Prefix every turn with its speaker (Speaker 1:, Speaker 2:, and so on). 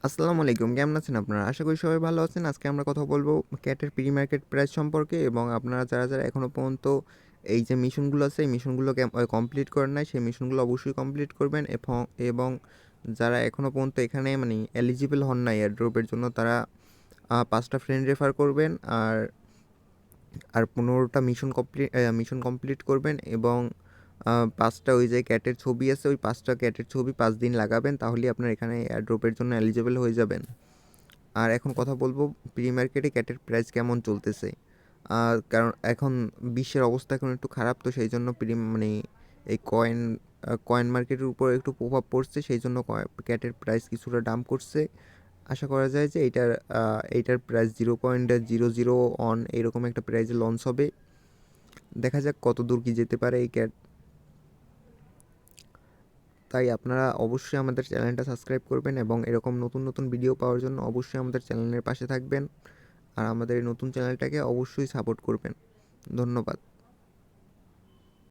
Speaker 1: আসসালামু আলাইকুম। কেমন আছেন আপনারা? আশা করি সবাই ভালো আছেন। আজকে আমরা কথা বলব ক্যাটের প্রি মার্কেট প্রাইস সম্পর্কে এবং আপনারা যারা এখনো পর্যন্ত এই যে মিশনগুলো আছে, এই মিশনগুলো কমপ্লিট করেন নাই, সেই মিশনগুলো অবশ্যই কমপ্লিট করবেন এবং যারা এখনো পর্যন্ত এখানে মানে এলিজিবল হন নাই এয়ারড্রপের জন্য তারা ৫ টা ফ্রেন্ড রেফার করবেন। আর ১৫টা মিশন কমপ্লিট করবেন এবং ৫ টা ওই যে ক্যাটের ছবি আছে, ওই ৫ টা ক্যাটের ছবি ৫ দিন লাগাবেন। তাহলেই আপনার এখানে এয়ারড্রপের জন্য এলিজিবল হয়ে যাবেন। আর এখন কথা বলবো প্রি মার্কেটে ক্যাটের প্রাইস কেমন চলতেছে। কারণ এখন বিশ্বের অবস্থা এখন একটু খারাপ, তো সেই জন্য মানে এই কয়েন মার্কেটের উপর একটু প্রভাব পড়ছে, সেই জন্য ক্যাটের প্রাইস কিছুটা ডাম্প করছে। আশা করা যায় যে এইটার প্রাইস 0.00 এইরকম একটা প্রাইসে লঞ্চ হবে। দেখা যাক কত দূর কি যেতে পারে এই ক্যাট। তাই আপনারা অবশ্যই আমাদের চ্যানেলটা সাবস্ক্রাইব করবেন এবং এরকম নতুন নতুন ভিডিও পাওয়ার জন্য অবশ্যই আমাদের চ্যানেলের পাশে থাকবেন। আর আমাদের এই নতুন চ্যানেলটাকে অবশ্যই সাপোর্ট করবেন। ধন্যবাদ।